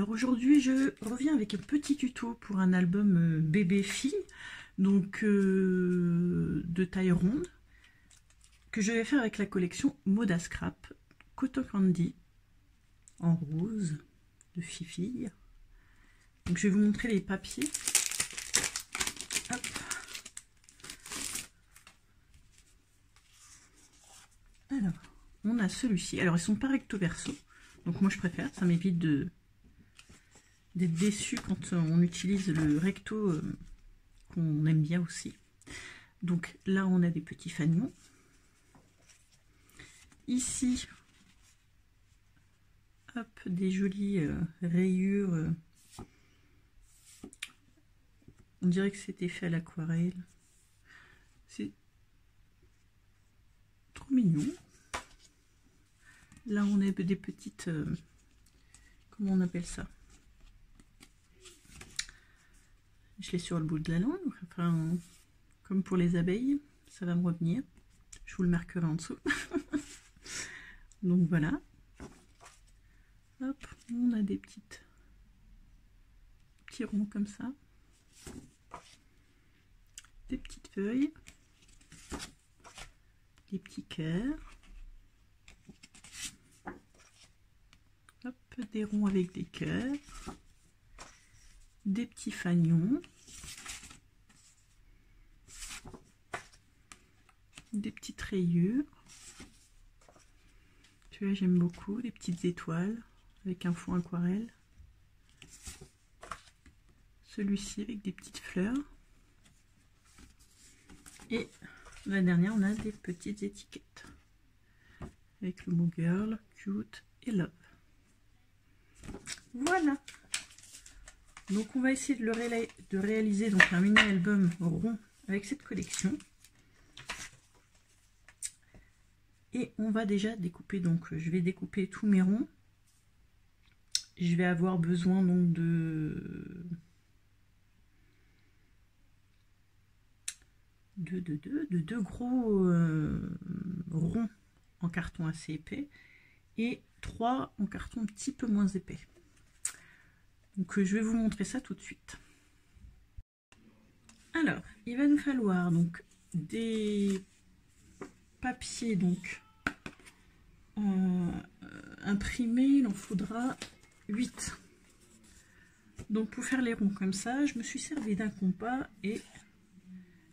Alors aujourd'hui je reviens avec un petit tuto pour un album bébé-fille, donc de taille ronde, que je vais faire avec la collection Moda Scrap Cotton Candy en rose de Fifi. Donc je vais vous montrer les papiers. Hop. Alors, on a celui-ci. Alors ils sont pas recto verso, donc moi je préfère, ça m'évite d'être déçu quand on utilise le recto qu'on aime bien aussi. Donc là on a des petits fanions. Ici, hop, des jolies rayures. On dirait que c'était fait à l'aquarelle. C'est trop mignon. Là on a des petites... comment on appelle ça? Je l'ai sur le bout de la langue, enfin, comme pour les abeilles, ça va me revenir. Je vous le marquerai en dessous. Donc voilà. Hop, on a des petits ronds comme ça. Des petites feuilles. Des petits cœurs. Hop, des ronds avec des cœurs. Des petits fanions, des petites rayures, celui-là j'aime beaucoup, des petites étoiles avec un fond aquarelle, celui-ci avec des petites fleurs, et la dernière on a des petites étiquettes avec le mot girl, cute et love. Voilà. Donc on va essayer de réaliser donc un mini album rond avec cette collection. Et on va déjà découper, donc je vais découper tous mes ronds. Je vais avoir besoin donc de deux gros ronds en carton assez épais et 3 en carton un petit peu moins épais. Donc je vais vous montrer ça tout de suite. Alors, il va nous falloir donc des papiers donc imprimés, il en faudra 8. Donc pour faire les ronds comme ça, je me suis servi d'un compas et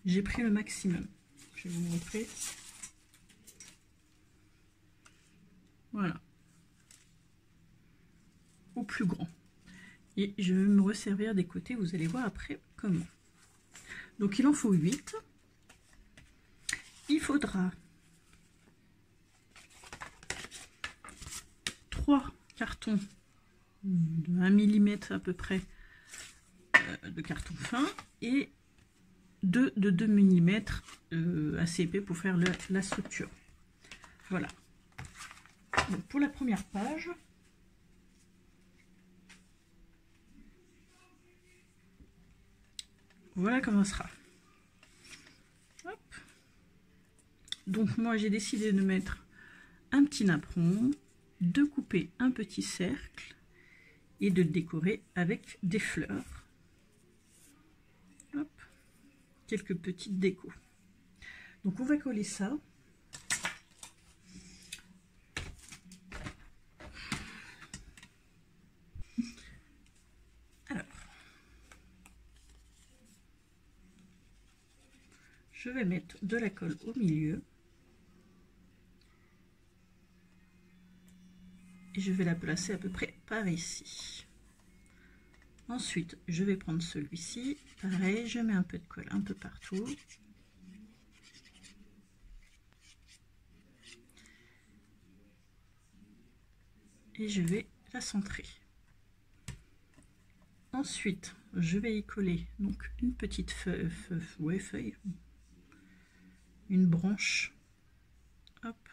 j'ai pris le maximum. Je vais vous montrer. Voilà. Au plus grand. Et je vais me resservir des côtés, vous allez voir après comment. Donc il en faut 8. Il faudra 3 cartons de 1 mm à peu près de carton fin et 2 de 2 mm assez épais pour faire la structure. Voilà. Donc pour la première page, voilà comment ça sera. Hop. Donc moi j'ai décidé de mettre un petit napperon, de couper un petit cercle et de le décorer avec des fleurs. Hop. Quelques petites décos. Donc on va coller ça. Je vais mettre de la colle au milieu et je vais la placer à peu près par ici. Ensuite, je vais prendre celui-ci, pareil, je mets un peu de colle un peu partout. Et je vais la centrer. Ensuite, je vais y coller donc une petite feuille, une branche. Hop.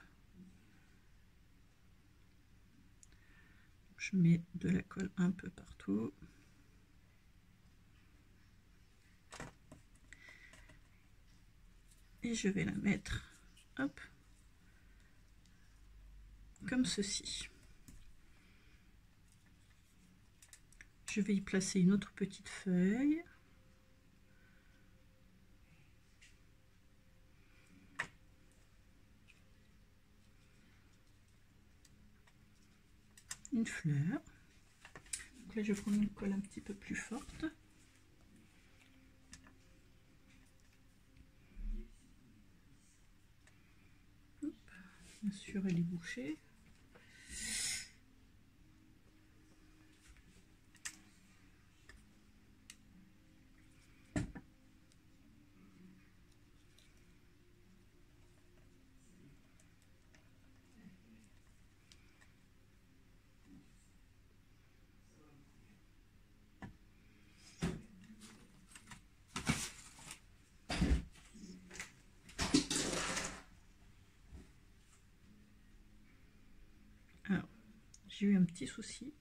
Je mets de la colle un peu partout. Et je vais la mettre, hop, comme ceci. Je vais y placer une autre petite feuille. Une fleur. Donc là, je vais prendre une colle un petit peu plus forte. Hop. Bien sûr, elle est bouchée. Alors, j'ai eu un petit souci.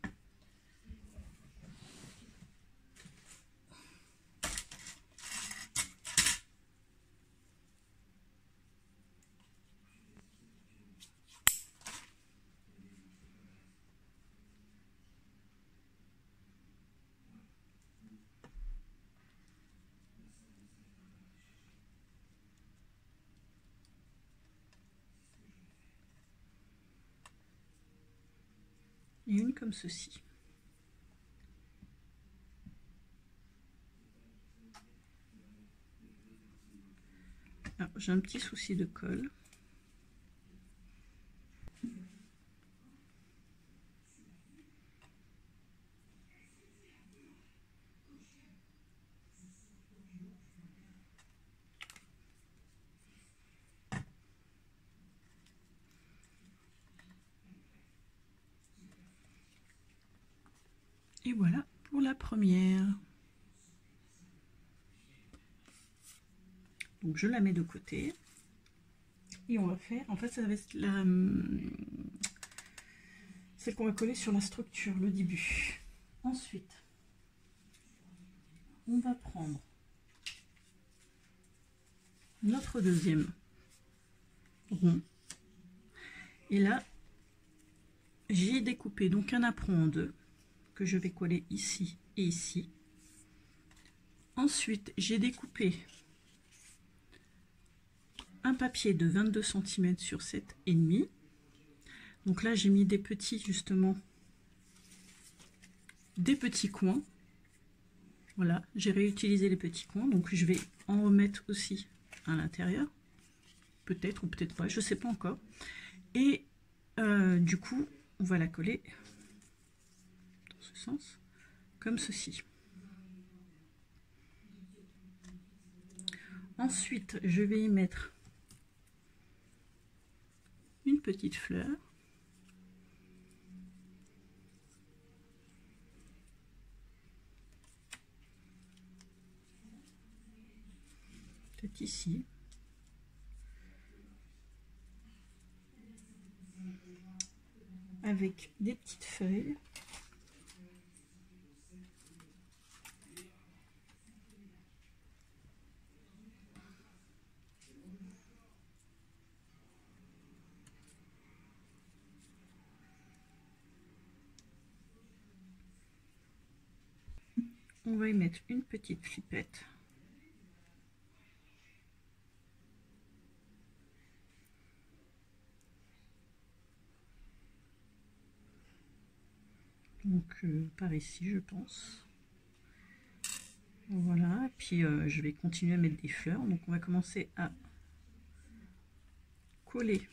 Et une comme ceci. Alors, j'ai un petit souci de colle. Et voilà pour la première. Donc je la mets de côté. Et on va faire, en fait ça va être celle qu'on va coller sur la structure, le début. Ensuite, on va prendre notre deuxième rond. Et là, j'ai découpé donc un apron en deux que je vais coller ici et ici. Ensuite, j'ai découpé un papier de 22 cm sur 7,5. Donc là, j'ai mis des petits, justement, des petits coins. Voilà, j'ai réutilisé les petits coins, donc je vais en remettre aussi à l'intérieur. Peut-être ou peut-être pas, je sais pas encore. Et du coup, on va la coller dans ce sens, comme ceci. Ensuite, je vais y mettre une petite fleur. Peut-être ici. Avec des petites feuilles. On va y mettre une petite clipette. Donc par ici je pense. Voilà, et puis je vais continuer à mettre des fleurs. Donc on va commencer à coller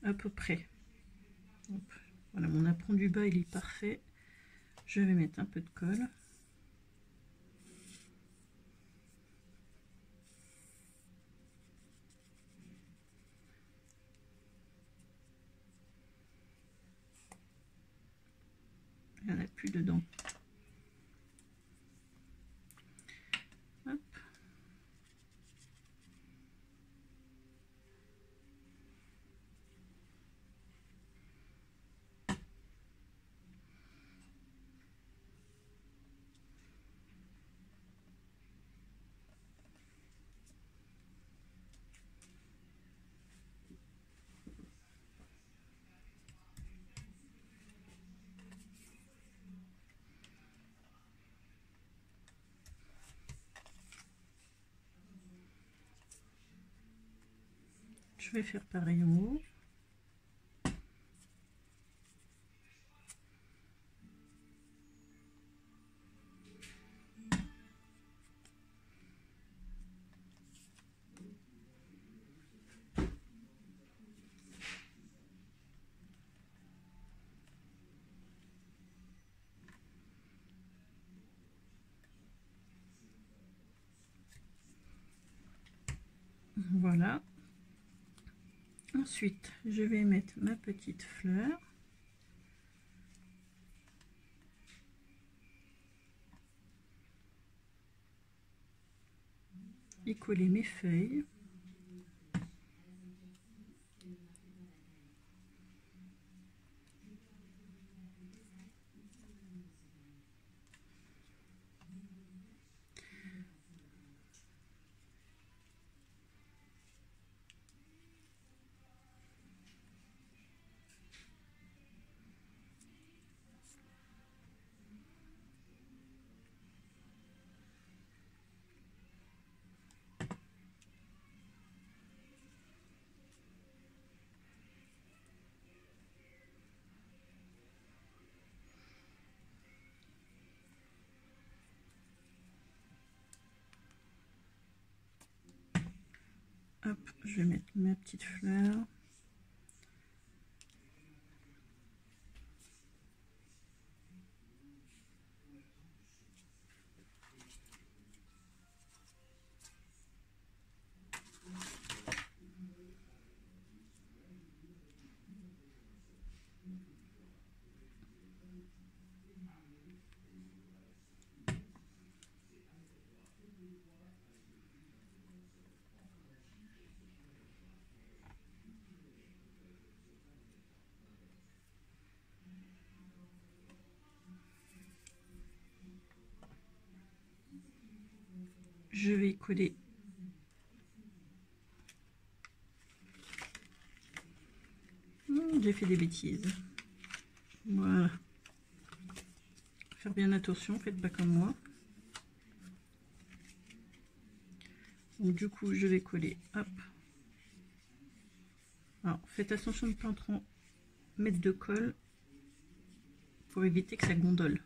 à peu près. Hop. Voilà, mon apron du bas il est parfait. Je vais mettre un peu de colle. Il n'y en a plus dedans. Hop. Je vais faire pareil en haut. Voilà. Ensuite, je vais mettre ma petite fleur. Et coller mes feuilles. Hop, je vais mettre ma petite fleur. Je vais coller j'ai fait des bêtises. Voilà. Faire bien attention, faites pas comme moi. Donc du coup, je vais coller. Hop. Alors, faites attention de ne pas trop mettre de colle pour éviter que ça gondole.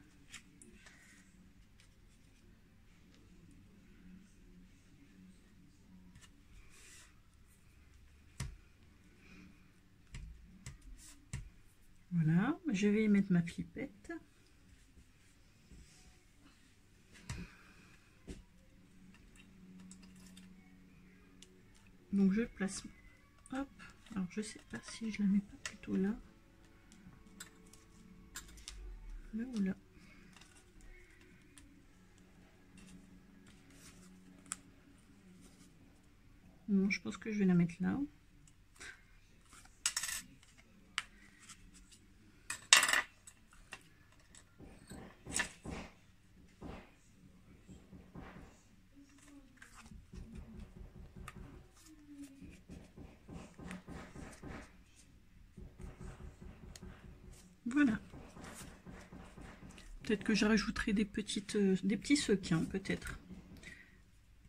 Voilà, je vais y mettre ma flippette. Donc je place, hop, alors je sais pas si je la mets pas plutôt là. Là ou là. Non, je pense que je vais la mettre là. Voilà. Peut-être que je rajouterai des petits sequins, peut-être.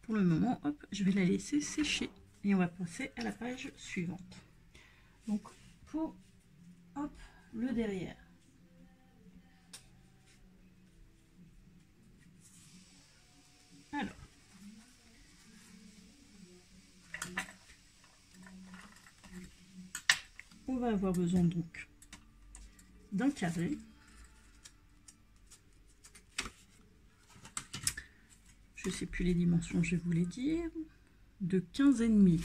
Pour le moment, hop, je vais la laisser sécher. Et on va passer à la page suivante. Donc, pour hop, le derrière. Alors, on va avoir besoin donc d'un carré. Je sais plus les dimensions, je vais vous les dire. De 15,5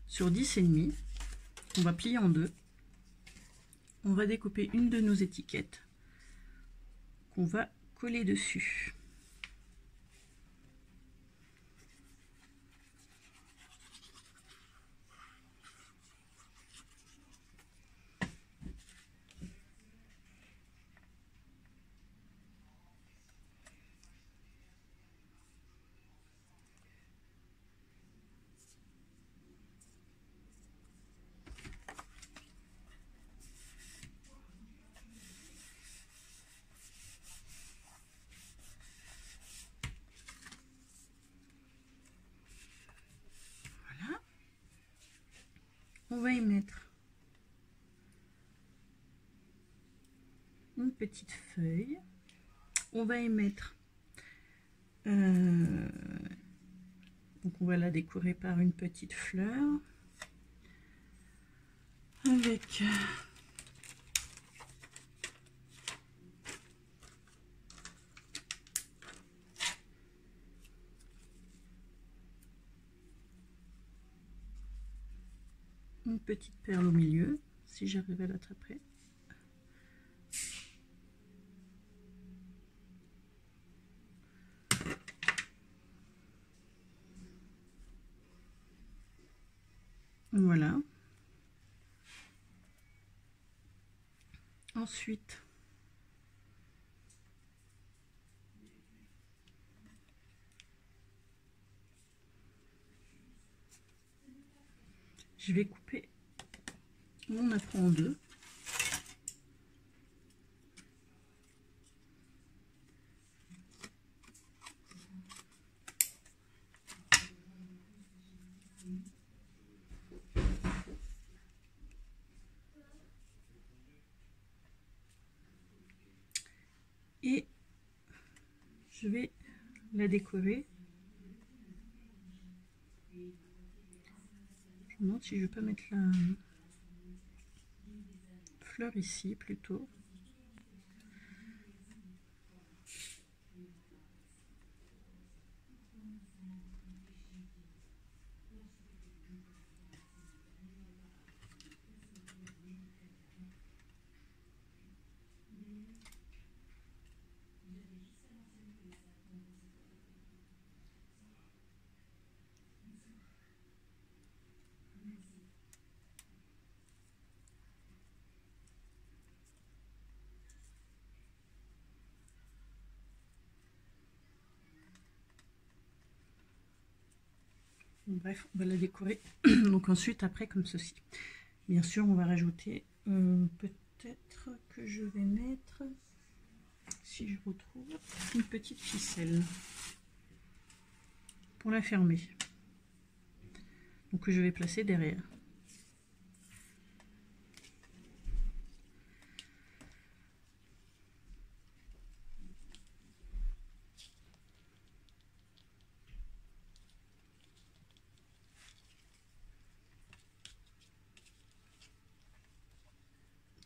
sur 10,5. On va plier en deux. On va découper une de nos étiquettes qu'on va coller dessus. on va y mettre une petite feuille. On va y mettre, donc on va la décorer par une petite fleur avec une petite perle au milieu, si j'arrive à l'attraper. Voilà. Ensuite, je vais couper mon apron en deux. Et je vais la décorer. Je me demande si je vais pas mettre la fleur ici plutôt. Bref, on va la décorer donc ensuite après comme ceci. Bien sûr, on va rajouter peut-être que je vais mettre, si je retrouve, une petite ficelle pour la fermer. Donc que je vais placer derrière.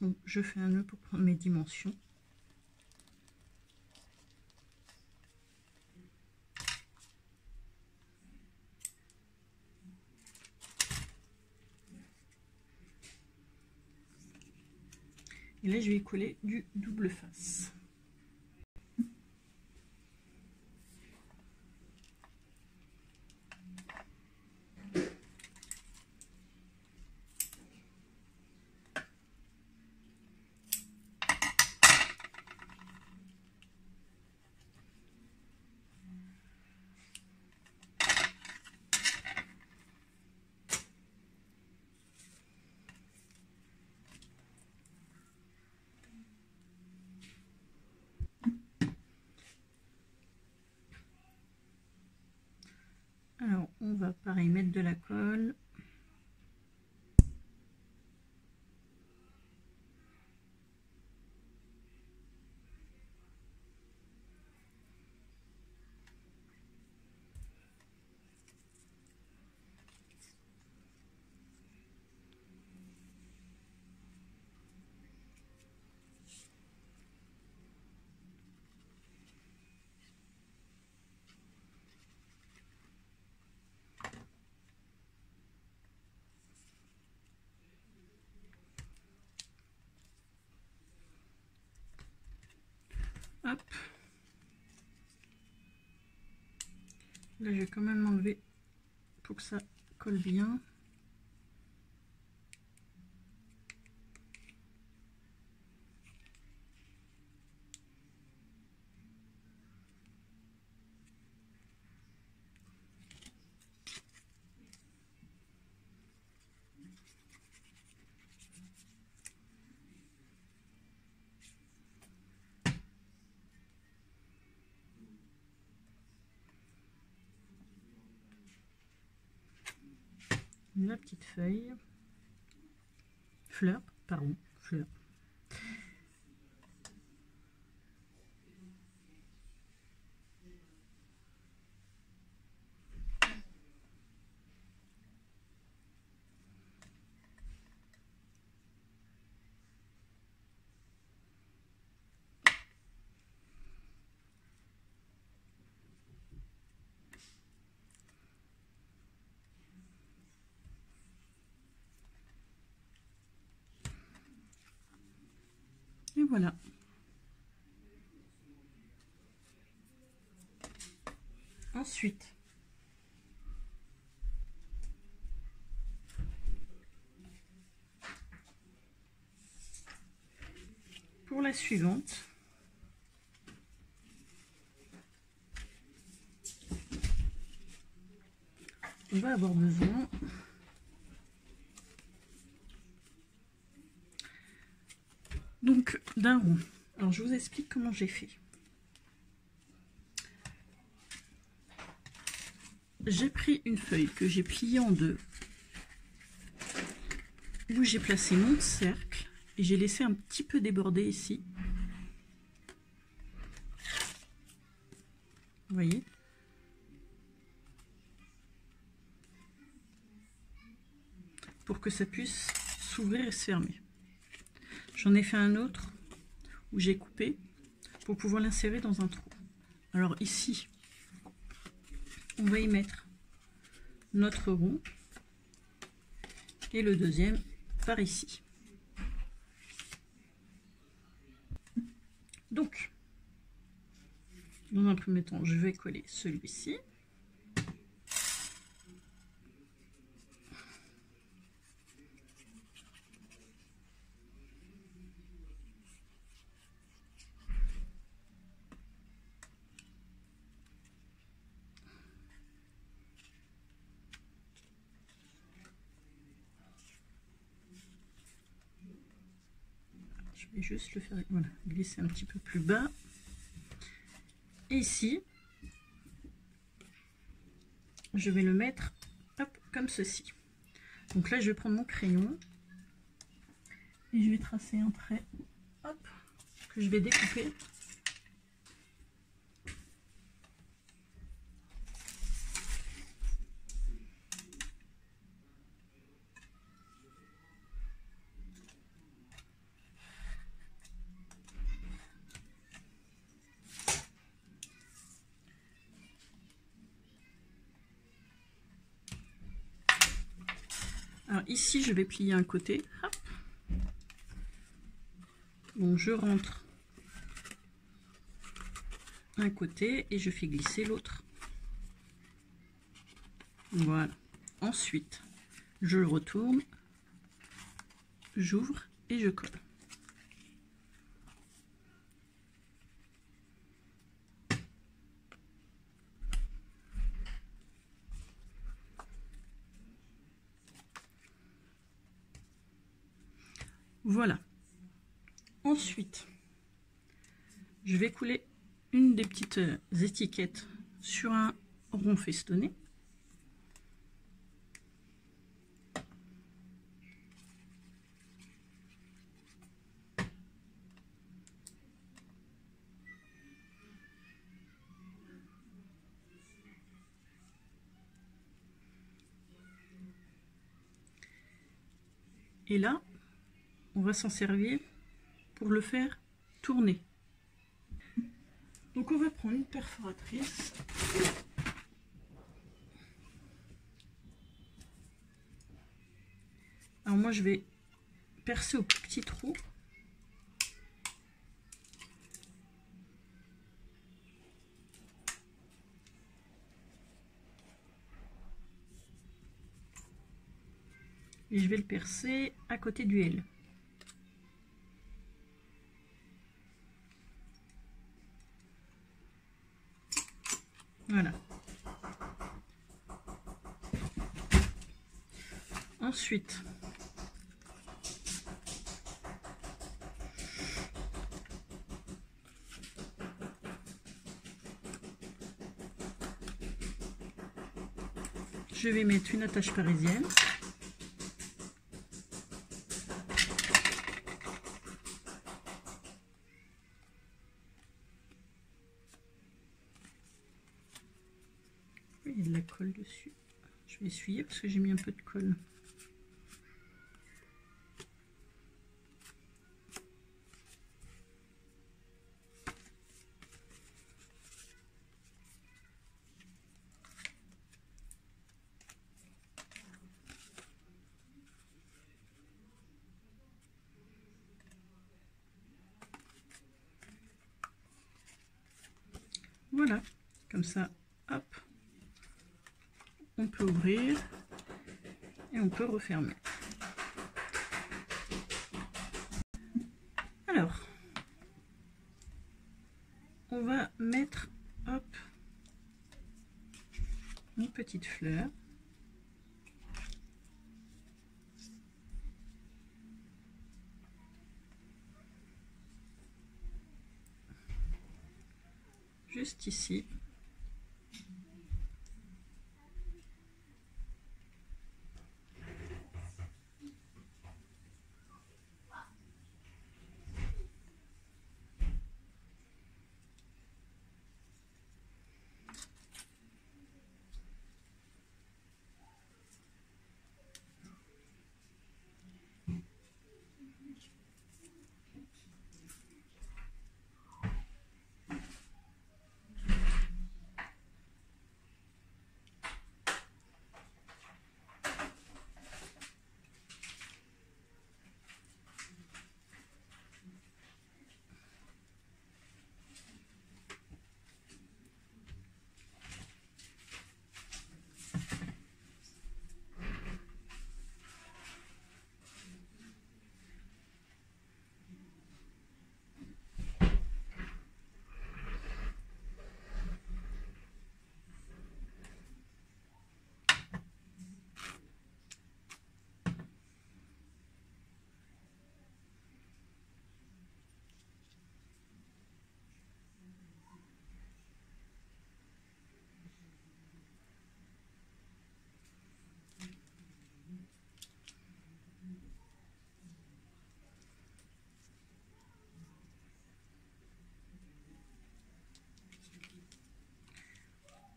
Donc, je fais un nœud pour prendre mes dimensions. Et là, je vais coller du double face. Alors, on va pareil mettre de la colle. Hop. Là, je vais quand même enlever pour que ça colle bien. La petite feuille. fleur, pardon, fleur. Et voilà. Ensuite, pour la suivante, on va avoir besoin donc d'un rond. Alors je vous explique comment j'ai fait. J'ai pris une feuille que j'ai pliée en deux, où j'ai placé mon cercle et j'ai laissé un petit peu déborder ici. Vous voyez? Pour que ça puisse s'ouvrir et se fermer. J'en ai fait un autre où j'ai coupé pour pouvoir l'insérer dans un trou. Alors ici, on va y mettre notre rond et le deuxième par ici. Donc, dans un premier temps, je vais coller celui-ci. Je vais juste le faire, voilà, glisser un petit peu plus bas. Et ici, je vais le mettre hop, comme ceci. Donc là, je vais prendre mon crayon et je vais tracer un trait, hop, que je vais découper. Alors ici, je vais plier un côté. Hop. Donc je rentre un côté et je fais glisser l'autre. Voilà. Ensuite, je le retourne, j'ouvre et je colle. Voilà. Ensuite, je vais couler une des petites étiquettes sur un rond festonné. Et là, on va s'en servir pour le faire tourner. Donc on va prendre une perforatrice. Alors moi je vais percer au plus petit trou. Et je vais le percer à côté du L. Voilà. Ensuite, je vais mettre une attache parisienne. il y a de la colle dessus. Je vais essuyer parce que j'ai mis un peu de colle. Voilà, comme ça, hop, on peut ouvrir et on peut refermer. Alors, on va mettre, hop, une petite fleur. Juste ici.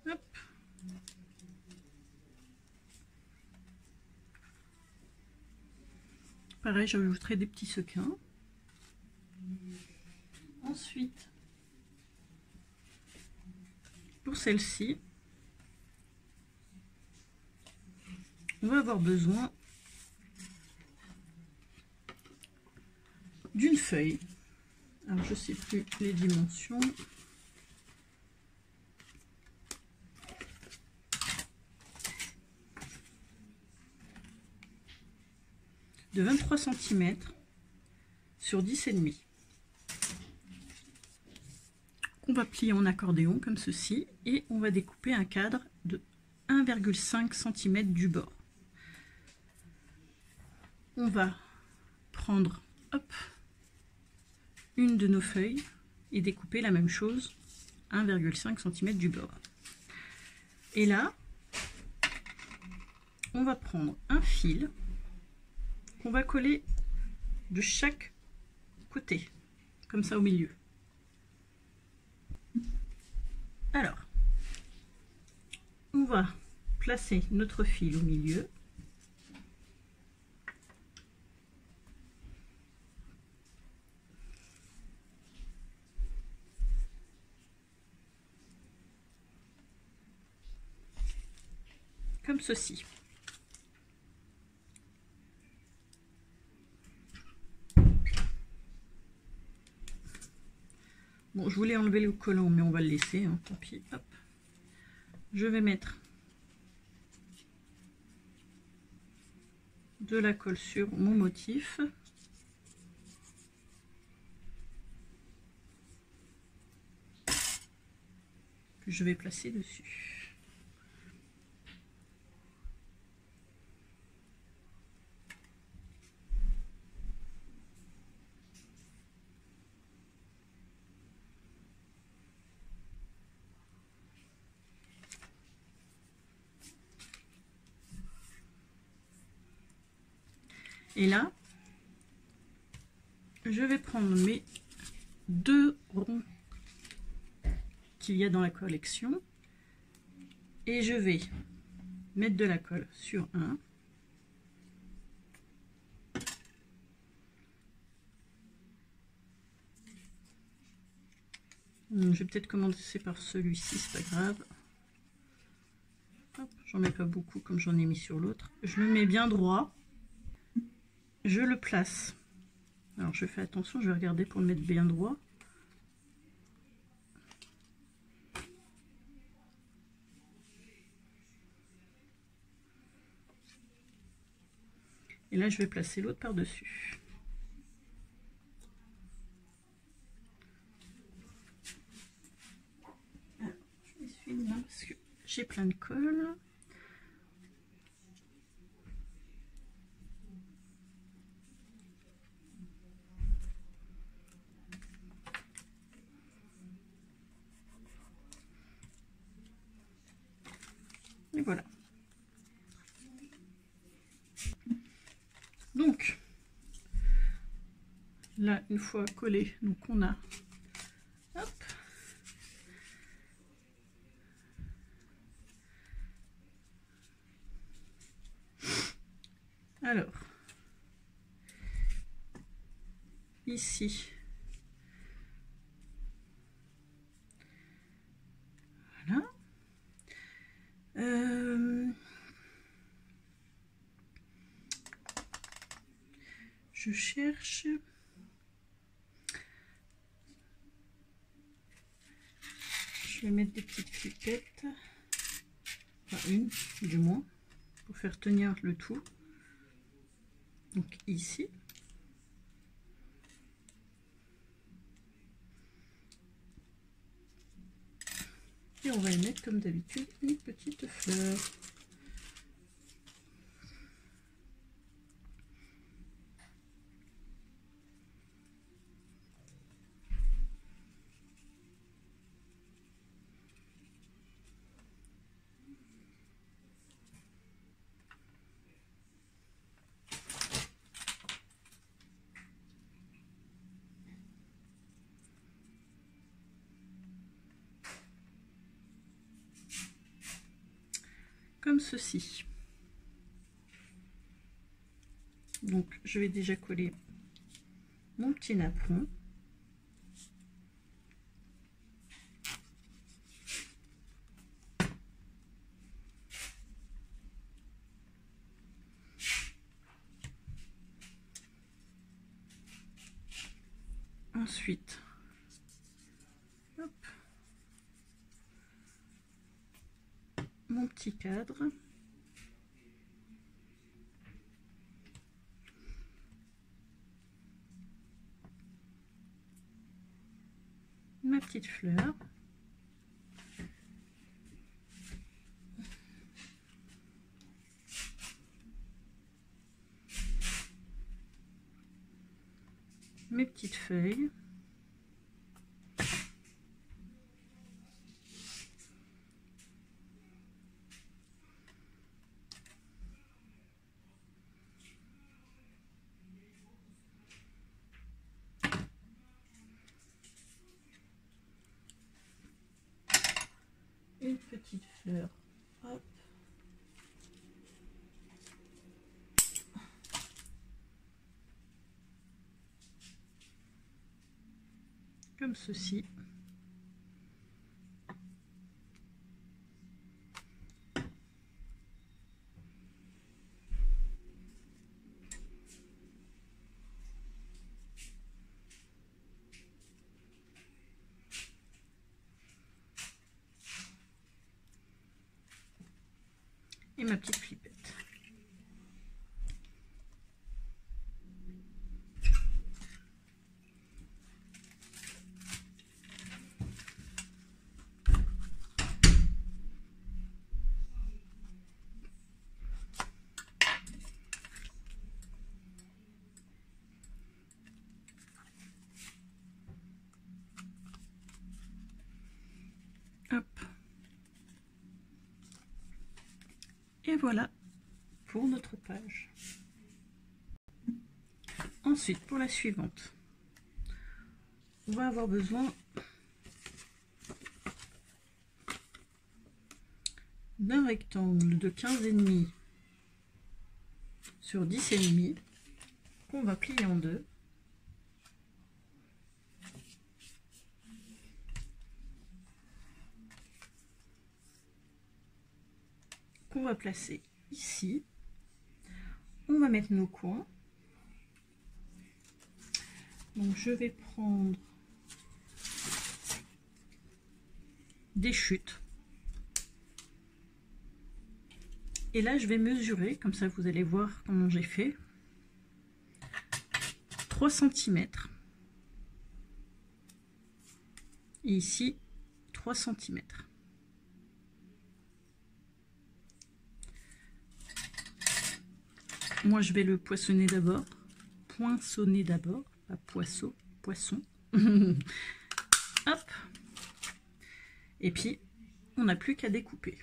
Hop. Pareil, j'ajouterai des petits sequins. Ensuite, pour celle-ci, on va avoir besoin d'une feuille. Alors, je ne sais plus les dimensions. De 23 cm sur 10,5. On va plier en accordéon comme ceci et on va découper un cadre de 1,5 cm du bord. On va prendre, hop, une de nos feuilles et découper la même chose, 1,5 cm du bord. Et là, on va prendre un fil qu'on va coller de chaque côté, comme ça au milieu. Alors, on va placer notre fil au milieu. Comme ceci. Bon, je voulais enlever le collant, mais on va le laisser, hein, tant pis. Hop. Je vais mettre de la colle sur mon motif. Que je vais placer dessus. Et là, je vais prendre mes 2 ronds qu'il y a dans la collection Et je vais mettre de la colle sur un. Je vais peut-être commencer par celui-ci, c'est pas grave. J'en mets pas beaucoup comme j'en ai mis sur l'autre. Je le mets bien droit. Je le place. Alors je fais attention, je vais regarder pour le mettre bien droit. Et là je vais placer l'autre par-dessus. Je m'essuie les mains parce que j'ai plein de colle. Et voilà. Donc, là, une fois collé, donc on a, hop, alors, ici, voilà, je cherche, je vais mettre des petites clipettes, enfin une du moins, pour faire tenir le tout. Donc ici. Et on va y mettre comme d'habitude une petite fleur. Comme ceci. Donc je vais déjà coller mon petit napperon. Ensuite, hop, mon petit cadre. Ma petite fleur. Mes petites feuilles. Une petite fleur. Hop. Comme ceci. Et ma petite clipette. Hop. Et voilà pour notre page. Ensuite, pour la suivante, on va avoir besoin d'un rectangle de 15,5 sur 10,5 qu'on va plier en deux. Qu'on va placer ici. On va mettre nos coins. Donc je vais prendre des chutes. Et là je vais mesurer, comme ça vous allez voir comment j'ai fait. 3 cm. Et ici 3 cm. Moi je vais le poinçonner d'abord. Poinçonner d'abord. Pas poisson. Hop. Et puis, on n'a plus qu'à découper.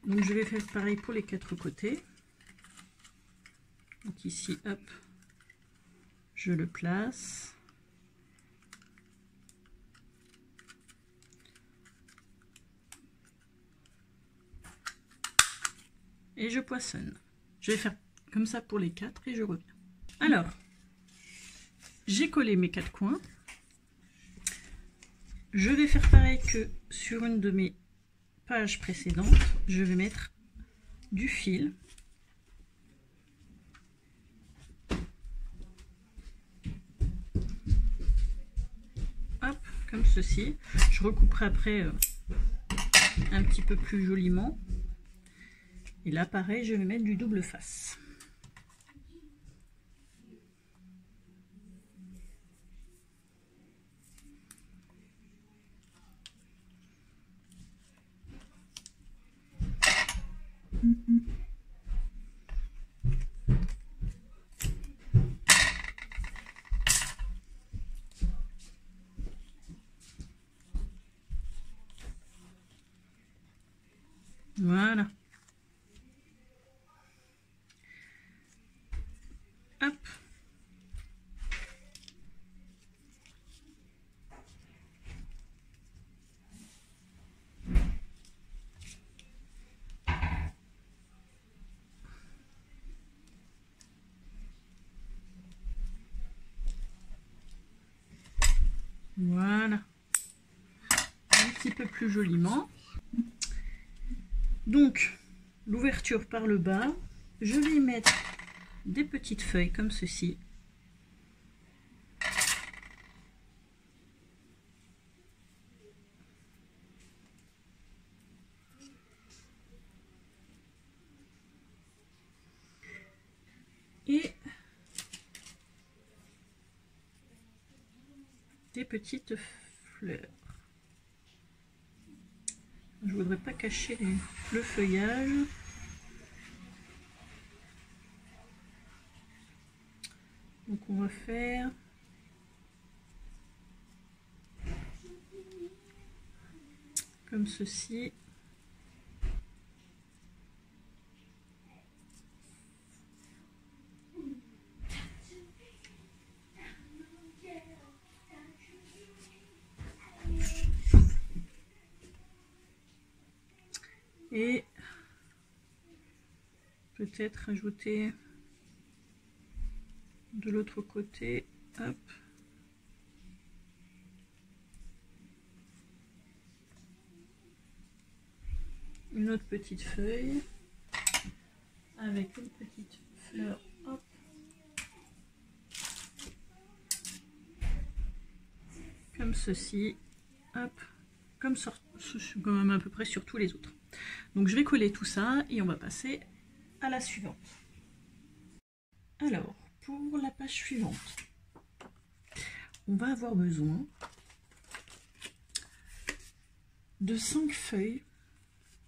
Donc je vais faire pareil pour les 4 côtés. Donc ici, hop, je le place. Et je poinçonne. Je vais faire comme ça pour les 4 et je reviens. Alors, j'ai collé mes 4 coins. Je vais faire pareil que sur une de mes pages précédentes. Je vais mettre du fil. Hop, comme ceci. Je recouperai après un petit peu plus joliment. Et là, pareil, je vais mettre du double face. Voilà. Hop. Voilà. Un petit peu plus joliment. Donc, l'ouverture par le bas, je vais y mettre des petites feuilles comme ceci. Et des petites fleurs. Je voudrais pas cacher le feuillage. Donc on va faire comme ceci. Et peut-être rajouter de l'autre côté, hop, une autre petite feuille avec une petite fleur, hop, comme ceci, hop, comme même à peu près sur tous les autres. Donc je vais coller tout ça et on va passer à la suivante. Alors, pour la page suivante, on va avoir besoin de 5 feuilles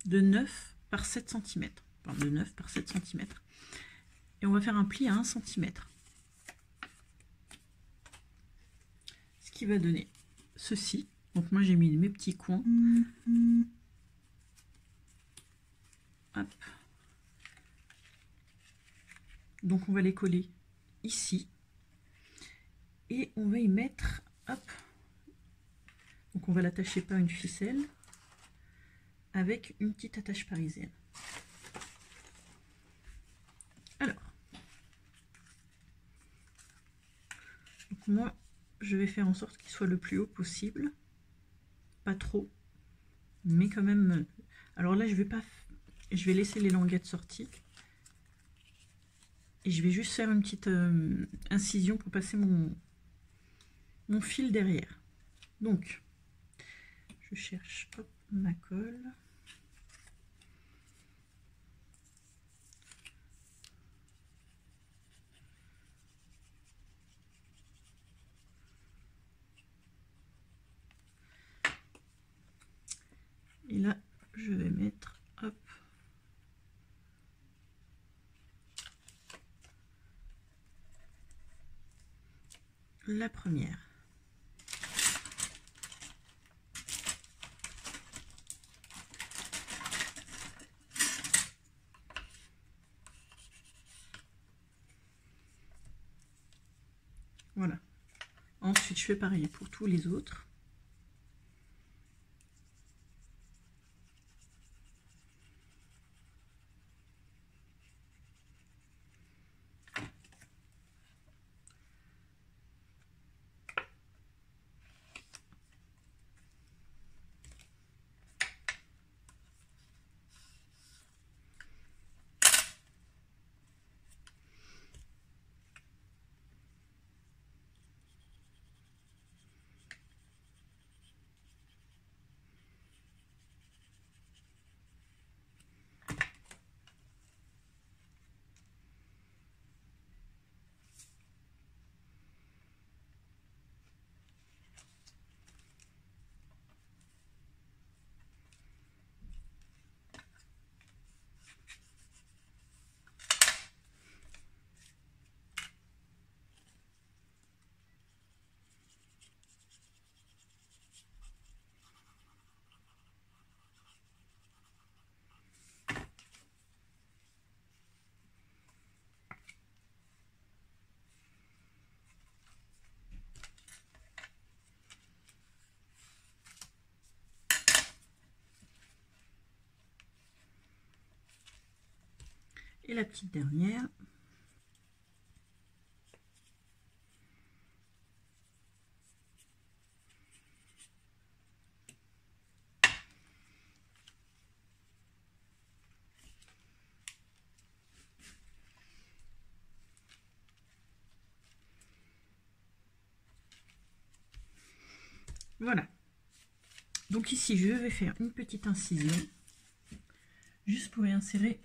de 9 par 7 cm. Enfin, de 9 par 7 cm. Et on va faire un pli à 1 cm. Ce qui va donner ceci. Donc moi j'ai mis mes petits coins. Hop. Donc on va les coller ici. Et on va y mettre, hop, donc on va l'attacher par une ficelle avec une petite attache parisienne. Alors, donc moi je vais faire en sorte qu'il soit le plus haut possible, pas trop, mais quand même. Alors là je vais laisser les languettes sorties et je vais juste faire une petite incision pour passer mon fil derrière. Donc je cherche, hop, ma colle. Et là, je vais mettre, hop, la première. Voilà. Ensuite, je fais pareil pour tous les autres. Et la petite dernière. Voilà. Donc ici, je vais faire une petite incision, juste pour y insérer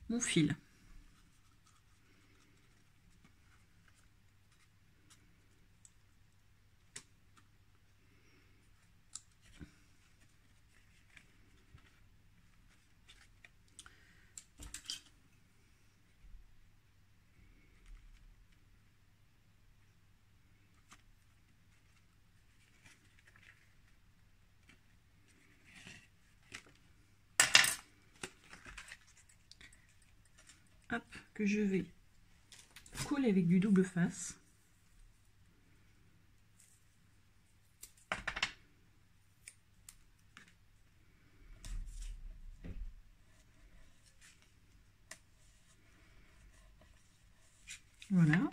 mon fil. Hop, que je vais coller avec du double face. Voilà.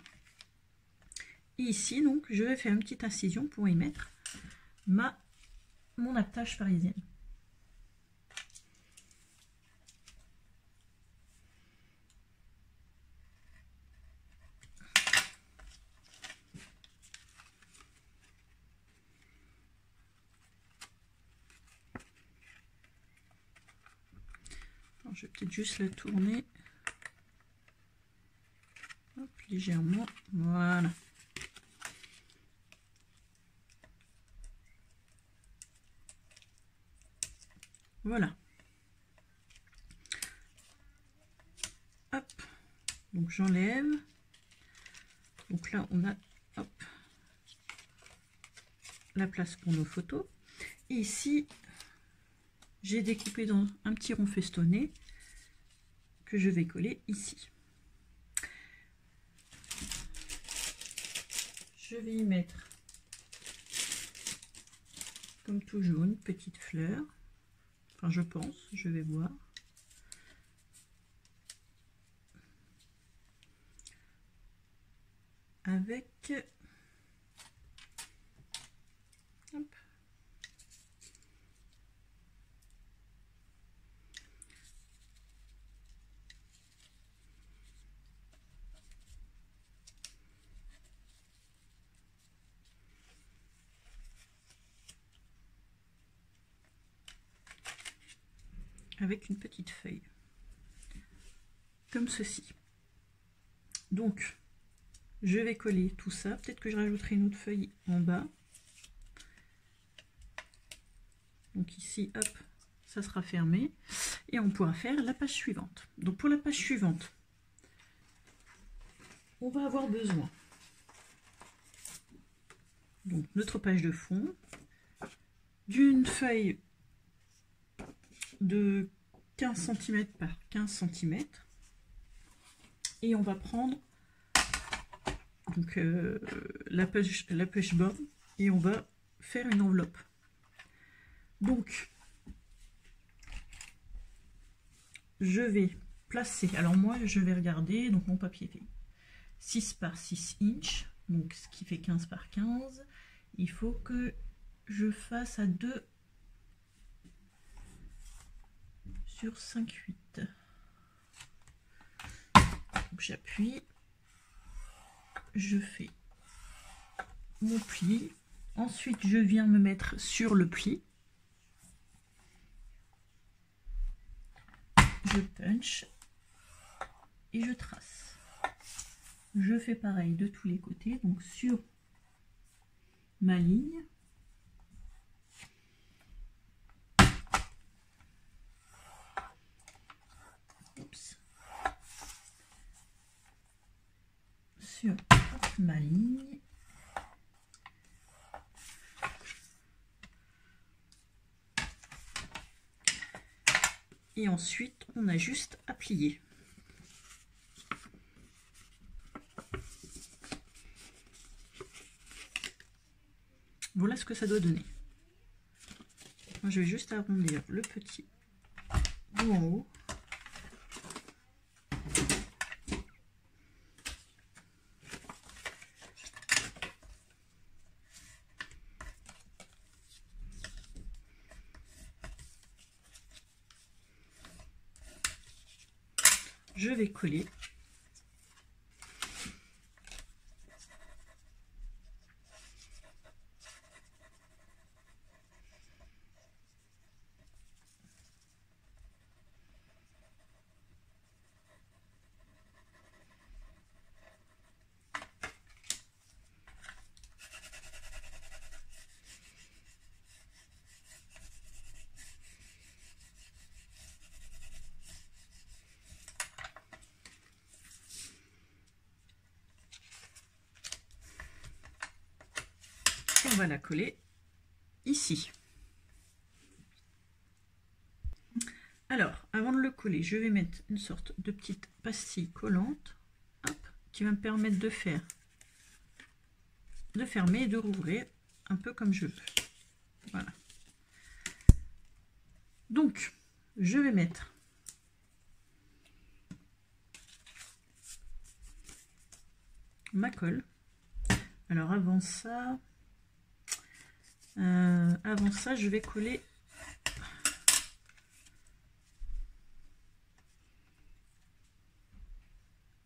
Et ici, donc, je vais faire une petite incision pour y mettre mon attache parisienne. Alors, je vais peut-être juste la tourner. Hop, légèrement. Voilà. Voilà. Hop. Donc j'enlève. Donc là on a, hop, la place pour nos photos. Et ici, j'ai découpé dans un petit rond festonné que je vais coller ici. Je vais y mettre, comme toujours, une petite fleur. Enfin, je pense, je vais voir. Avec... Hop. Avec une petite feuille comme ceci. Donc je vais coller tout ça, peut-être que je rajouterai une autre feuille en bas. Donc ici, hop, ça sera fermé et on pourra faire la page suivante. Donc pour la page suivante, on va avoir besoin, donc notre page de fond, d'une feuille de 15 cm par 15 cm, et on va prendre donc la push board et on va faire une enveloppe. Donc je vais placer, alors moi je vais regarder, donc mon papier fait 6 par 6 inches, donc ce qui fait 15 par 15, il faut que je fasse à 2 sur 5/8. J'appuie, je fais mon pli, ensuite je viens me mettre sur le pli, je punch et je trace. Je fais pareil de tous les côtés, donc sur ma ligne. Oups. Sur ma ligne. Et ensuite, on a juste à plier. Voilà ce que ça doit donner. Moi, je vais juste arrondir le petit bout en haut. Je vais coller. On va la coller ici. Alors, avant de le coller, je vais mettre une sorte de petite pastille collante, hop, qui va me permettre de faire, de fermer et de rouvrir un peu comme je veux. Voilà. Donc, je vais mettre ma colle. Alors avant ça, je vais coller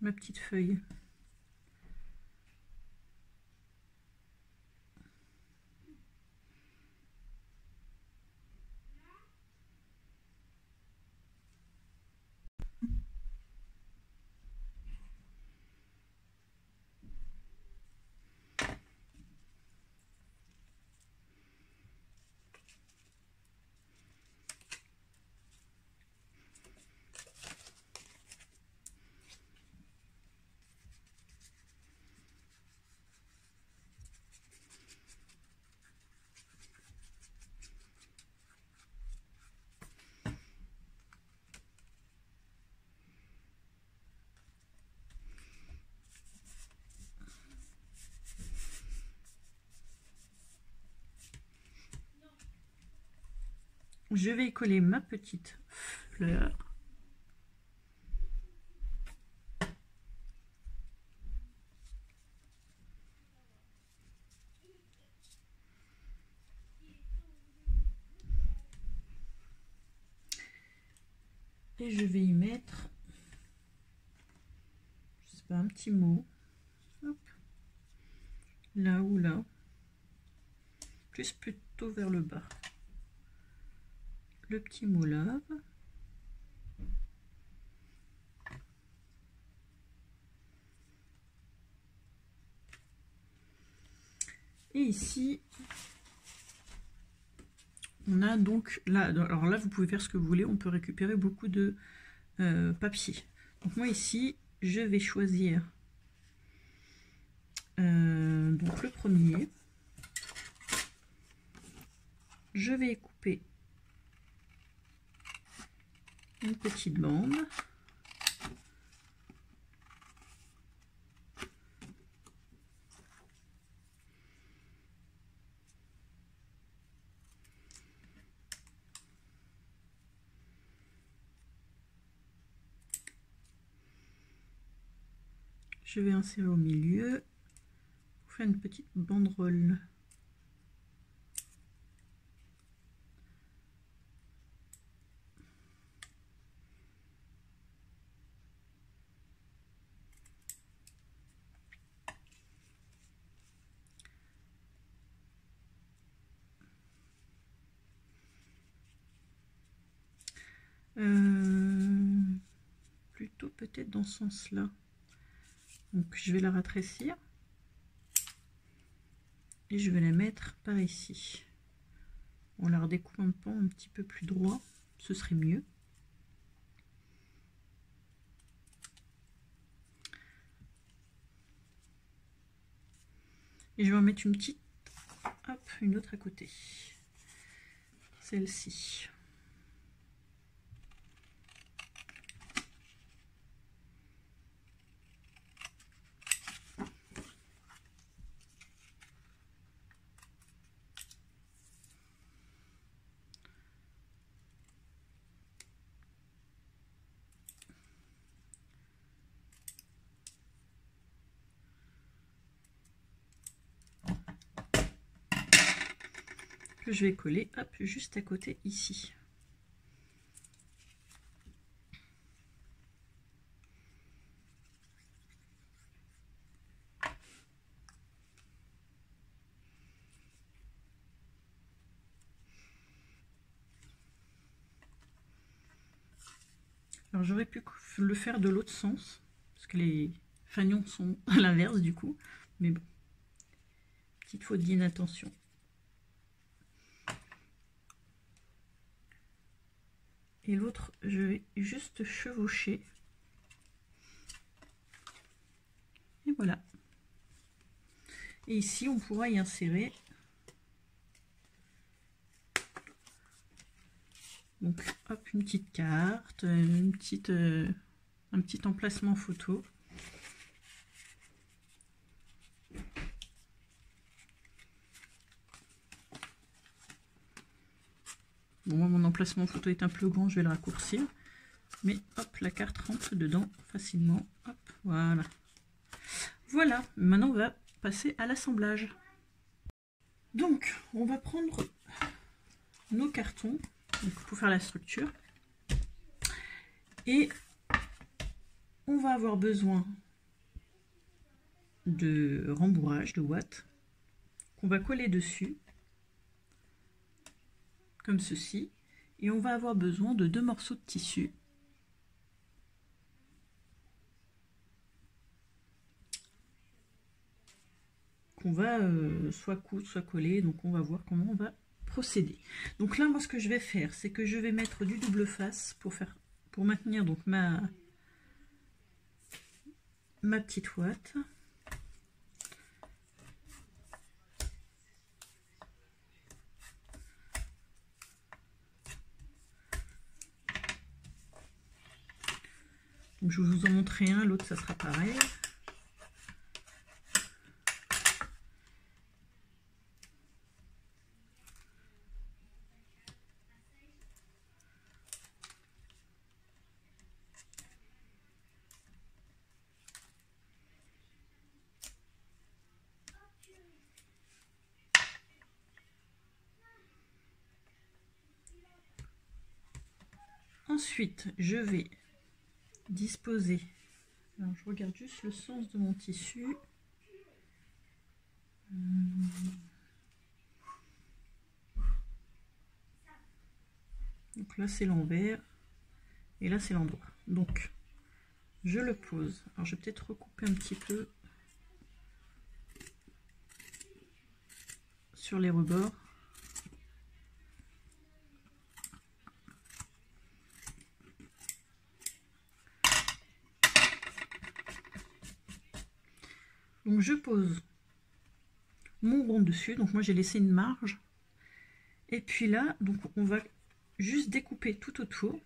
ma petite feuille. je vais coller ma petite fleur. Et je vais y mettre, je sais pas, un petit mot. Hop. Là ou là. Plus plutôt vers le bas. Le petit mot love. Et ici, on a donc là, alors là vous pouvez faire ce que vous voulez, on peut récupérer beaucoup de papier. Donc moi ici, je vais choisir donc le premier. Je vais couper une petite bande. Je vais insérer au milieu pour faire une petite banderole. Plutôt peut-être dans ce sens-là. Donc je vais la rétrécir et je vais la mettre par ici. En la redécoupant un petit peu plus droit, ce serait mieux. Et je vais en mettre une petite, hop, une autre à côté. Celle-ci. Que je vais coller, hop, juste à côté ici. Alors j'aurais pu le faire de l'autre sens, parce que les fanions sont à l'inverse du coup, mais bon, petite faute d'inattention. Et l'autre, je vais juste chevaucher. Et voilà. Et ici, on pourra y insérer donc hop, une petite carte, un petit emplacement photo. Bon, moi, mon emplacement photo est un peu grand, je vais le raccourcir. Mais hop, la carte rentre dedans facilement. Hop, voilà. Voilà, maintenant on va passer à l'assemblage. Donc, on va prendre nos cartons donc, pour faire la structure. Et on va avoir besoin de rembourrage, de ouate, qu'on va coller dessus, comme ceci. Et on va avoir besoin de 2 morceaux de tissu. Qu'on va soit coudre, soit coller. Donc on va voir comment on va procéder. Donc là, moi, ce que je vais faire, c'est que je vais mettre du double face pour maintenir donc ma petite ouate. Donc je vais vous en montrer un, l'autre ça sera pareil. Ensuite, je vais disposer, alors je regarde juste le sens de mon tissu. Donc là c'est l'envers et là c'est l'endroit. Donc je le pose. Alors je vais peut-être recouper un petit peu sur les rebords. Donc je pose mon rond dessus. Donc moi j'ai laissé une marge. Et puis là, donc on va juste découper tout autour.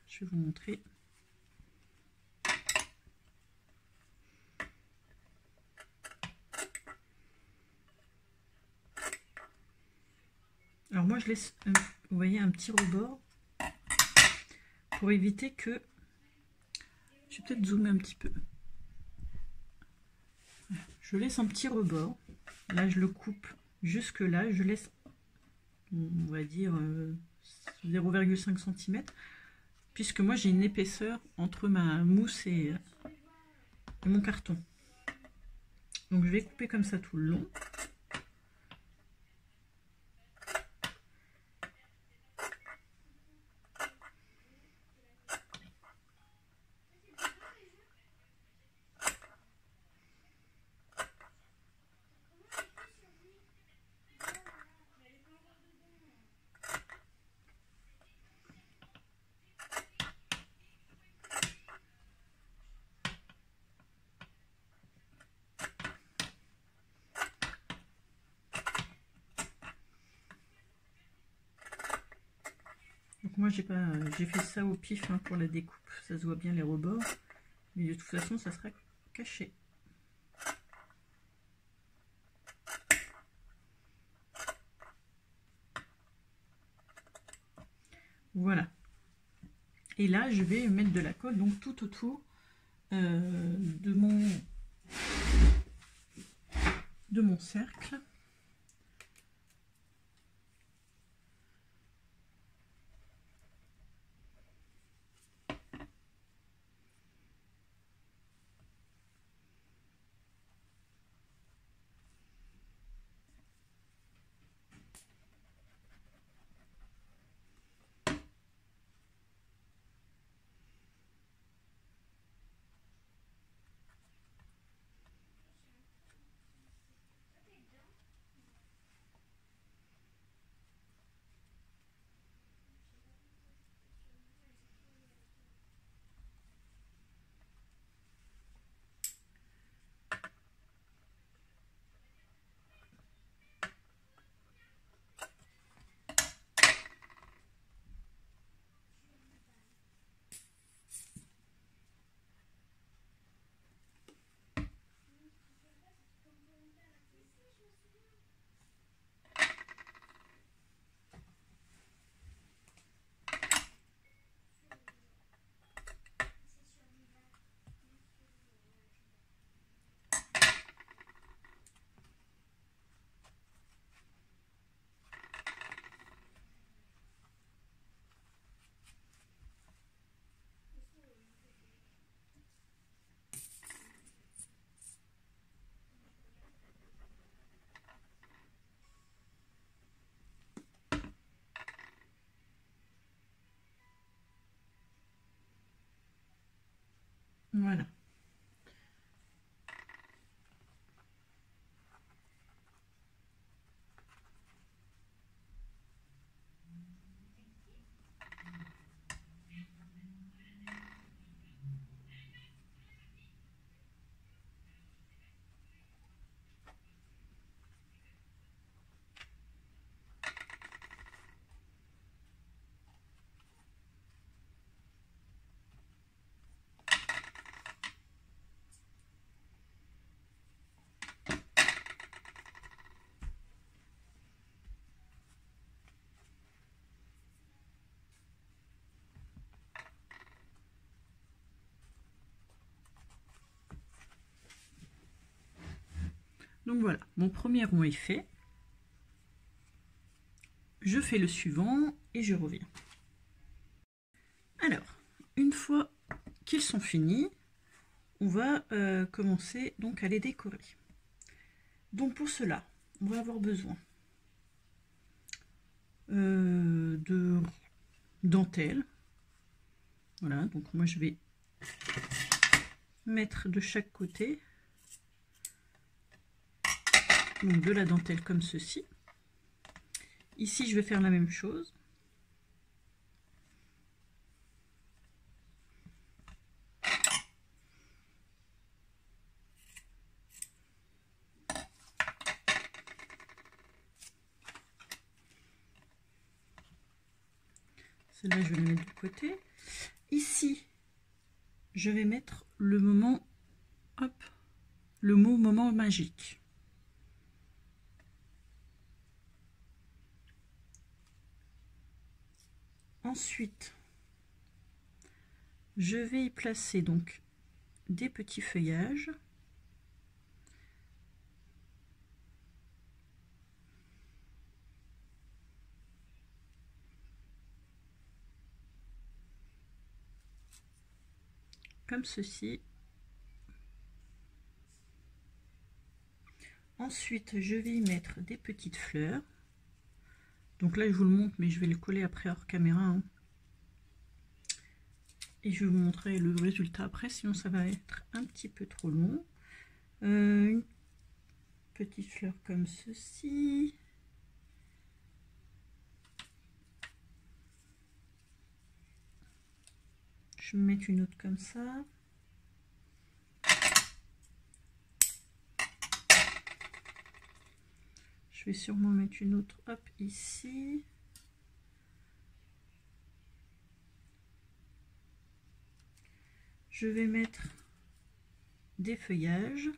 Je vais vous montrer. Alors moi je laisse, vous voyez, un petit rebord pour éviter que... Je vais peut-être zoomer un petit peu. Je laisse un petit rebord. Là je le coupe jusque là. Je laisse, on va dire, 0,5 cm. Puisque moi j'ai une épaisseur entre ma mousse et mon carton. Donc je vais couper comme ça tout le long. Donc moi j'ai fait ça au pif hein, pour la découpe, ça se voit bien les rebords, mais de toute façon ça sera caché. Voilà. Et là je vais mettre de la colle donc tout autour de mon cercle. Voilà. Donc voilà, mon premier rond est fait. Je fais le suivant et je reviens. une fois qu'ils sont finis, on va commencer donc à les décorer. Donc pour cela, on va avoir besoin de dentelle. Voilà, donc moi je vais mettre de chaque côté donc de la dentelle comme ceci. Ici je vais faire la même chose. Celle-là je vais la mettre de côté. Ici je vais mettre le moment, hop, le mot moment magique. Ensuite, je vais y placer donc des petits feuillages. Comme ceci. Ensuite, je vais y mettre des petites fleurs. Donc là, je vous le montre, mais je vais le coller après hors caméra. Hein. Et je vais vous montrer le résultat après, sinon ça va être un petit peu trop long. Une petite fleur comme ceci. Je vais mettre une autre comme ça. Je vais sûrement mettre une autre, hop, ici. Je vais mettre des feuillages.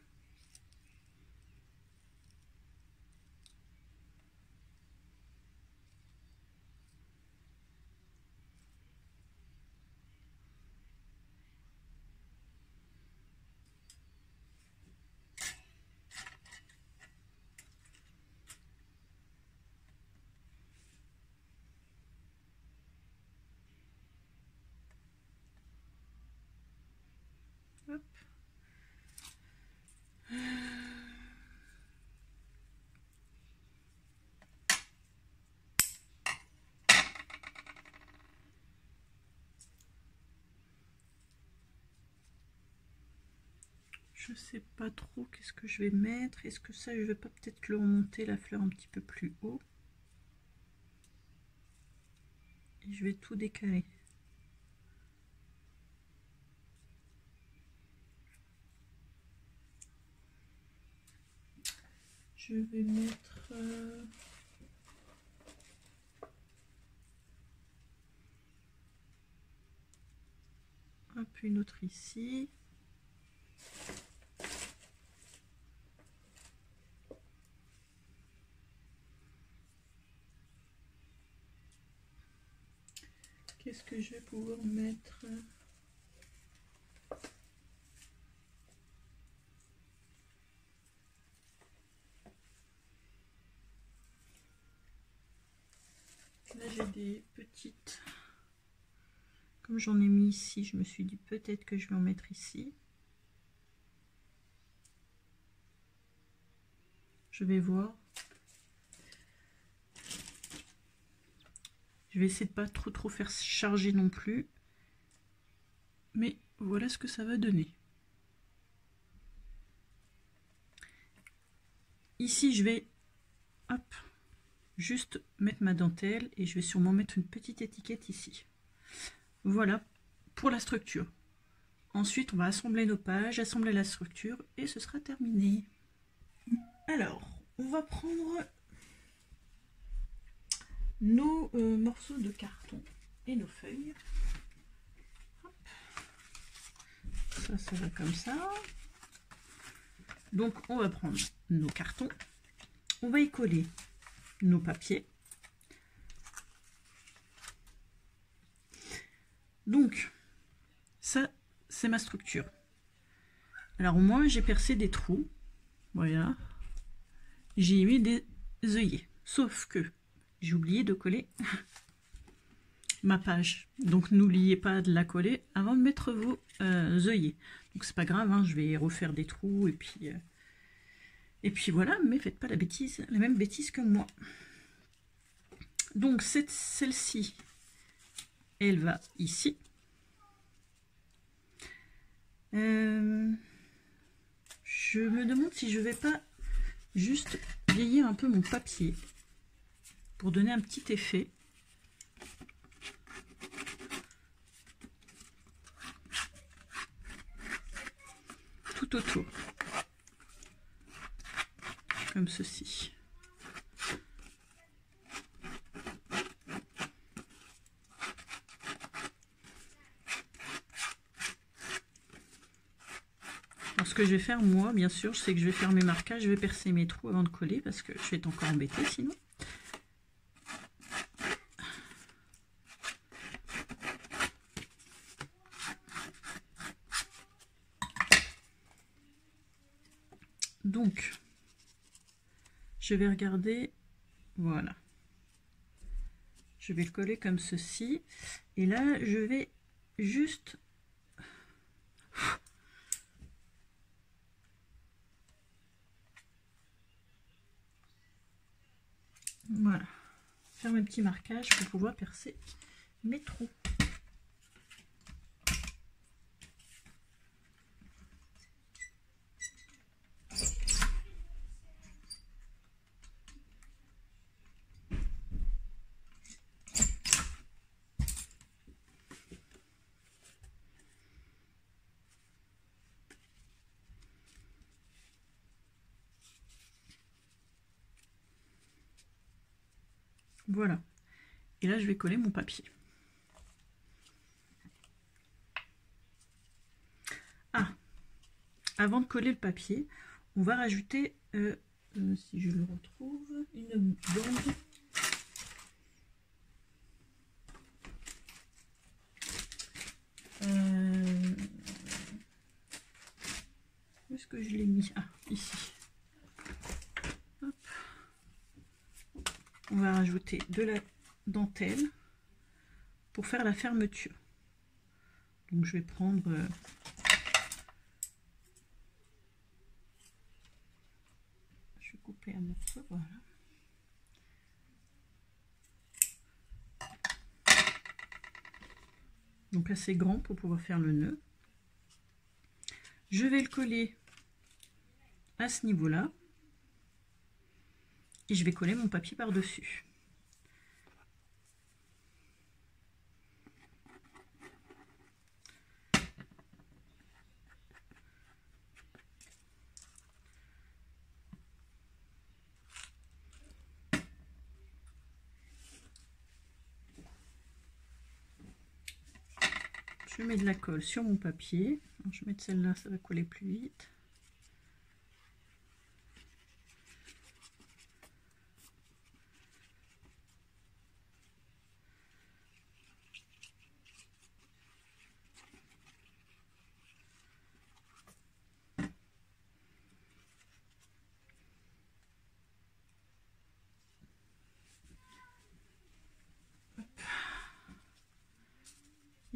Hop. Je sais pas trop qu'est-ce que je vais mettre. Est-ce que ça, je vais pas peut-être le remonter la fleur un petit peu plus haut. Et je vais tout décaler. Je vais mettre hop, une autre ici. Qu'est-ce que je vais pouvoir mettre? Là j'ai des petites, comme j'en ai mis ici, je me suis dit peut-être que je vais en mettre ici. Je vais voir. Je vais essayer de pas trop faire charger non plus. Mais voilà ce que ça va donner. Ici je vais hop, juste mettre ma dentelle et je vais sûrement mettre une petite étiquette ici. Voilà pour la structure. Ensuite on va assembler nos pages, assembler la structure et ce sera terminé. Alors on va prendre nos morceaux de carton et nos feuilles. Hop. Ça va comme ça. Donc on va prendre nos cartons, on va y coller nos papiers. Donc ça c'est ma structure. Alors moi j'ai percé des trous, voilà, j'ai mis des œillets, sauf que j'ai oublié de coller ma page. Donc n'oubliez pas de la coller avant de mettre vos œillets. Donc c'est pas grave, hein, je vais refaire des trous et puis voilà, mais faites pas la même bêtise que moi. Donc celle-ci, elle va ici. Je me demande si je vais pas juste vieillir un peu mon papier pour donner un petit effet. Tout autour. Comme ceci. Alors ce que je vais faire moi, bien sûr, c'est que je vais faire mes marquages, je vais percer mes trous avant de coller parce que je vais être encore embêtée sinon. Donc, je vais regarder, voilà. Je vais le coller comme ceci. Et là, je vais juste... Voilà. Faire mes petits marquages pour pouvoir percer mes trous. Voilà. Et là, je vais coller mon papier. Ah, avant de coller le papier, on va rajouter, si je le retrouve, une bande. Où est-ce que je l'ai mis? Ah, ici. Hop. On va rajouter de la dentelle pour faire la fermeture. Donc je vais prendre je vais couper un morceau, voilà. Donc assez grand pour pouvoir faire le nœud. Je vais le coller à ce niveau-là. Et je vais coller mon papier par-dessus. Je mets de la colle sur mon papier. Je vais mettre celle-là, ça va coller plus vite.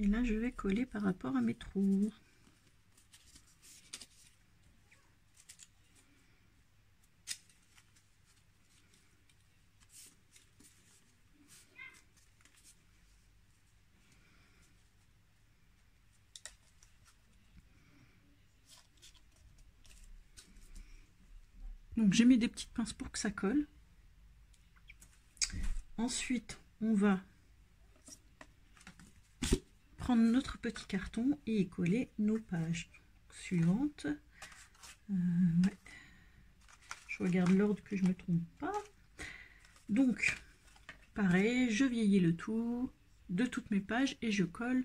Et là, je vais coller par rapport à mes trous. Donc j'ai mis des petites pinces pour que ça colle. Ensuite, on va prendre notre petit carton et y coller nos pages suivantes. Ouais. Je regarde l'ordre que je ne me trompe pas. Donc, pareil, je vieillis le tout de toutes mes pages et je colle.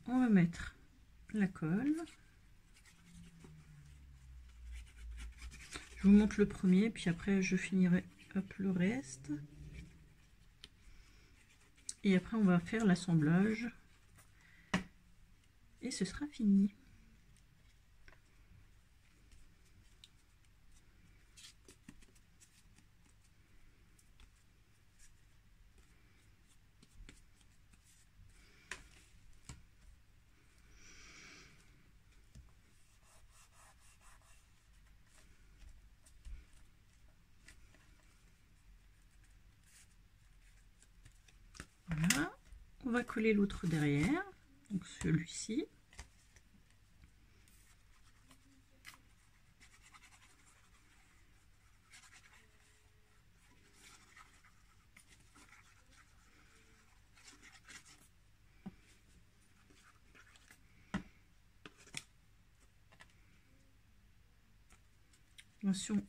On va mettre la colle. Je vous montre le premier, puis après je finirai hop, le reste. Et après on va faire l'assemblage. Et ce sera fini. on va coller l'autre derrière, donc celui-ci.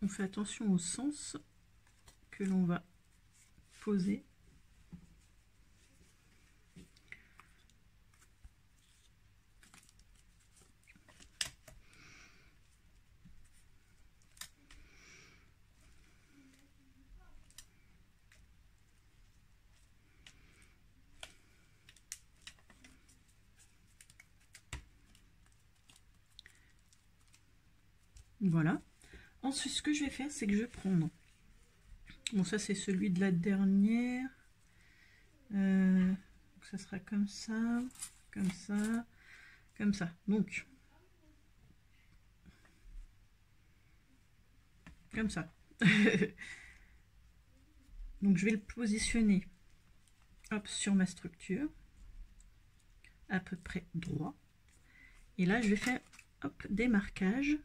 On fait attention au sens que l'on va poser. Voilà. Ensuite, ce que je vais faire, c'est que je vais prendre... Bon, ça, c'est celui de la dernière. Ça sera comme ça, comme ça, comme ça. Donc, comme ça. Donc, je vais le positionner hop, sur ma structure, à peu près droit. Et là, je vais faire hop, des marquages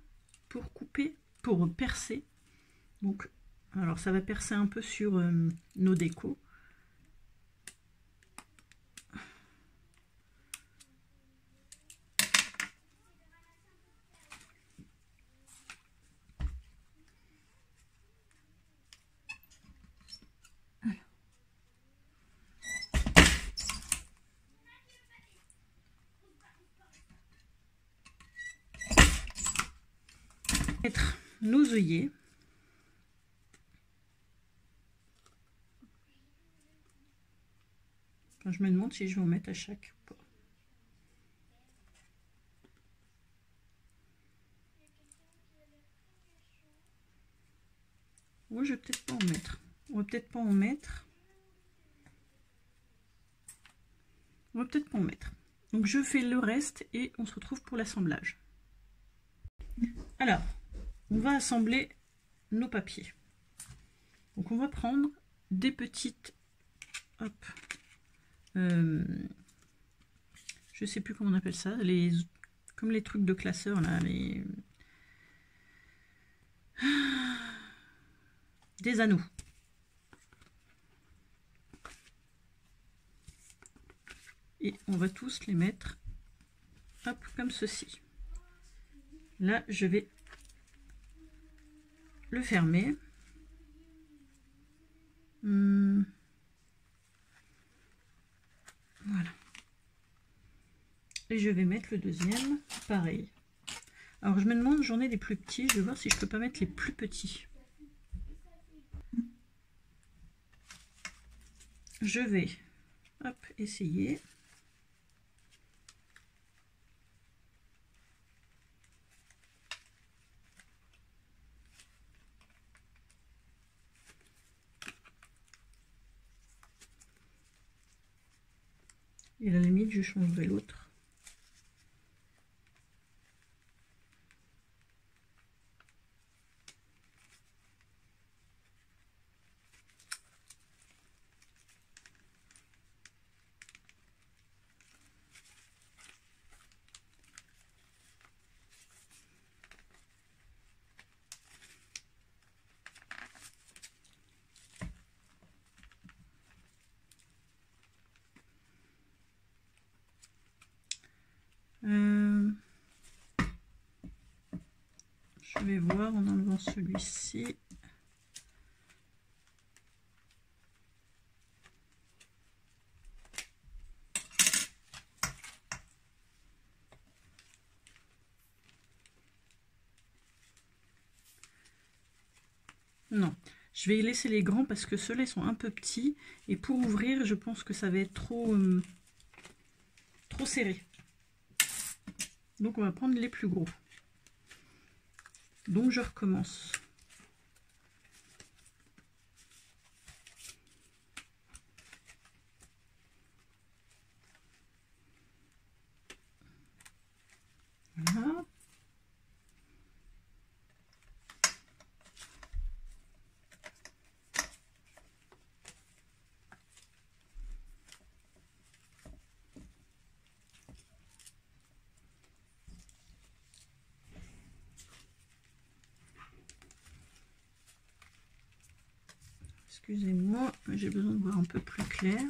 pour couper, pour percer. Donc, alors ça va percer un peu sur nos décos. Mettre nos œillets. Enfin, je me demande si je vais en mettre à chaque pas. Moi, je vais peut-être pas en mettre. On va peut-être pas en mettre. On va peut-être pas en mettre. Donc je fais le reste et on se retrouve pour l'assemblage. Alors, on va assembler nos papiers. Donc on va prendre des petites, hop, je sais plus comment on appelle ça, comme les trucs de classeur là, des anneaux. Et on va tous les mettre, hop, comme ceci. Là, je vais le fermer. Voilà. Et je vais mettre le deuxième, pareil. Alors je me demande, j'en ai des plus petits, je vais voir si je peux pas mettre les plus petits. Je vais, hop, essayer. Et à la limite, je changerai l'autre. Je vais voir en enlevant celui-ci. Non, je vais laisser les grands parce que ceux-là sont un peu petits et pour ouvrir, je pense que ça va être trop serré. Donc on va prendre les plus gros. Donc je recommence. Voilà. Excusez-moi, j'ai besoin de voir un peu plus clair.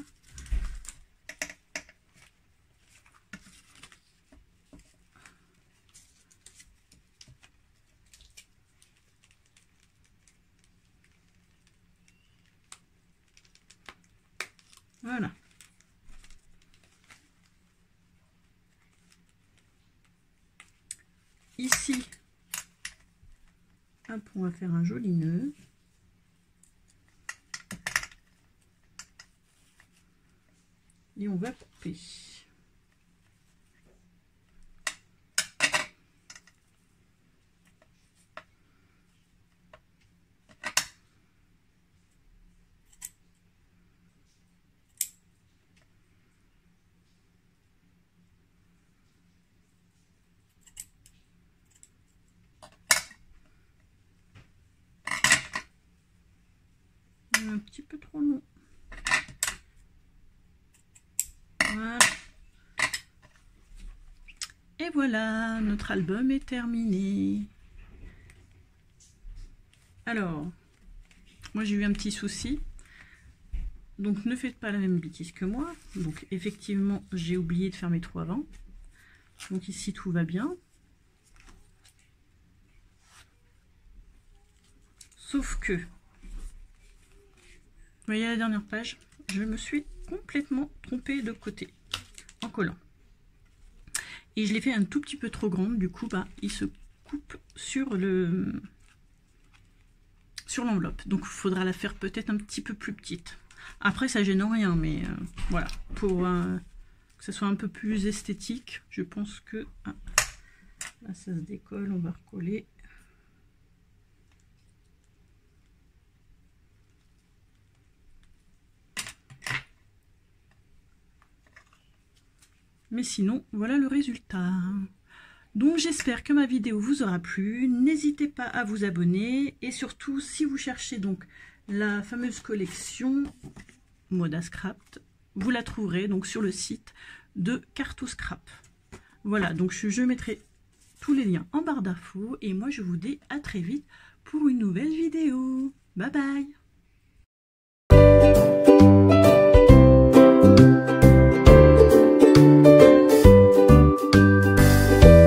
Voilà. Ici, hop, on va faire un joli nœud. Et on va couper. Un petit peu trop long. Voilà. Et voilà, notre album est terminé. Alors, moi j'ai eu un petit souci. Donc ne faites pas la même bêtise que moi. Donc effectivement, j'ai oublié de faire mes trous avant. Donc ici tout va bien. Sauf que, vous voyez la dernière page, je me suis complètement trompée de côté en collant. Et je l'ai fait un tout petit peu trop grande, du coup bah, il se coupe sur l'enveloppe. Donc il faudra la faire peut-être un petit peu plus petite. Après ça gêne rien, mais voilà, pour que ça soit un peu plus esthétique, je pense que là ça se décolle, on va recoller. Mais sinon, voilà le résultat. Donc j'espère que ma vidéo vous aura plu. N'hésitez pas à vous abonner. Et surtout, si vous cherchez donc la fameuse collection Modascraft, vous la trouverez donc sur le site de Cartoscrap. Voilà, donc je mettrai tous les liens en barre d'infos. Et moi, je vous dis à très vite pour une nouvelle vidéo. Bye bye!